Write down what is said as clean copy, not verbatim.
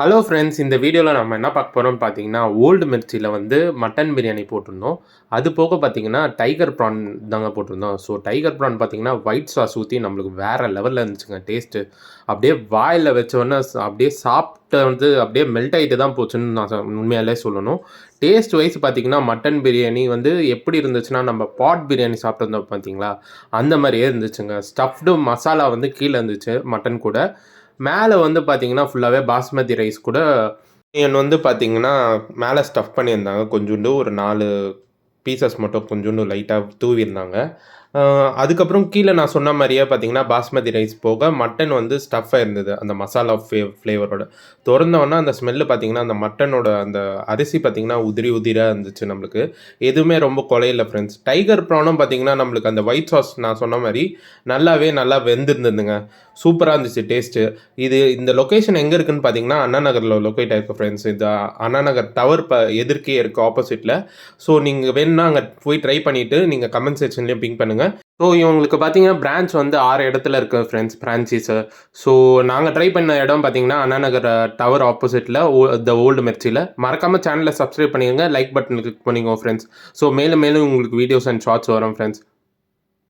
Hello friends, இந்த வீடியோவில் நம்ம என்ன பார்க்க போகிறோம்னு பார்த்தீங்கன்னா, ஓல்டு மிர்ச்சியில் வந்து மட்டன் பிரியாணி போட்டிருந்தோம். அது போக பார்த்தீங்கன்னா, டைகர் ப்ரான் தாங்க போட்டிருந்தோம். ஸோ டைகர் ப்ரான் பார்த்தீங்கன்னா, ஒயிட் சாஸ் ஊற்றி நம்மளுக்கு வேறு லெவலில் இருந்துச்சுங்க டேஸ்ட்டு. அப்படியே வாயில் வச்சோன்னே அப்படியே சாப்பிட்ட வந்து அப்படியே மெல்ட் ஆகிட்டு தான் போச்சுன்னு நான் உண்மையாலே சொல்லணும். டேஸ்ட் வைஸ் பார்த்தீங்கன்னா, மட்டன் பிரியாணி வந்து எப்படி இருந்துச்சுன்னா, நம்ம பாட் பிரியாணி சாப்பிட்டுருந்தோம் பார்த்தீங்களா, அந்த மாதிரியே இருந்துச்சுங்க. ஸ்டஃப்டு மசாலா வந்து கீழே இருந்துச்சு மட்டன் கூட. மேலே வந்து பார்த்தீங்கன்னா, ஃபுல்லாவே பாஸ்மதி ரைஸ் கூட ஆனியன் வந்து பார்த்தீங்கன்னா, மேலே ஸ்டஃப் பண்ணியிருந்தாங்க. கொஞ்சோண்டு ஒரு 4 பீசஸ் மட்டும் கொஞ்சோண்டு லைட்டா தூவியிருந்தாங்க. அதுக்கப்புறம் கீழ நான் சொன்ன மாரியே பார்த்தீங்கன்னா, பாஸ்மதி ரைஸ் போக மட்டன் வந்து ஸ்டஃப் ஆயிருந்தது. அந்த மசாலா ஃப்ளேவரோட. தொறந்தோனே அந்த ஸ்மெல்லு பார்த்தீங்கன்னா, அந்த மட்டனோட அந்த அரிசி பார்த்தீங்கன்னா, உதிரி உதிரா இருந்துச்சு நம்மளுக்கு. எதுவுமே ரொம்ப குழையல ஃப்ரெண்ட்ஸ். டைகர் ப்ரானும் பார்த்தீங்கன்னா, நம்மளுக்கு அந்த ஒயிட் சாஸ் நான் சொன்ன மாரி நல்லா வெந்திருந்ததுங்க. சூப்பரா இருந்துச்சு டேஸ்ட்டு. இந்த லொக்கேஷன் எங்க இருக்குன்னு பார்த்தீங்கன்னா, அண்ணா நகர்ல லொக்கேட் ஆயிருக்கு ஃப்ரெண்ட்ஸ். இது அண்ணா நகர் டவர் எதிர்க்கே இருக்கு ஆப்போசிட்ல. ஸோ நீங்க வேணும்னா அங்க போய் ட்ரை பண்ணிட்டு நீங்க கமெண்ட் செக்ஷன்லயும் பிங் பண்ணுங்க. ஸோ இவங்களுக்கு பார்த்தீங்கன்னா, பிரான்ச் வந்து 6 இடத்துல இருக்கு ஃப்ரெண்ட்ஸ் பிரான்ச்சீஸு. ஸோ நாங்க ட்ரை பண்ண இடம் பார்த்தீங்கன்னா, அண்ணா நகர் டவர் ஆப்போசிட்ல த ஓல்டு மிர்ச்சில. மறக்காம சேனல சப்ஸ்கிரைப் பண்ணிக்கங்க. லைக் பட்டன் கிளிக் பண்ணிக்கோங்க ஃப்ரெண்ட்ஸ். ஸோ மேலும் மேலும் உங்களுக்கு வீடியோஸ் அண்ட் ஷார்ட்ஸ் வரும் ஃப்ரெண்ட்ஸ்.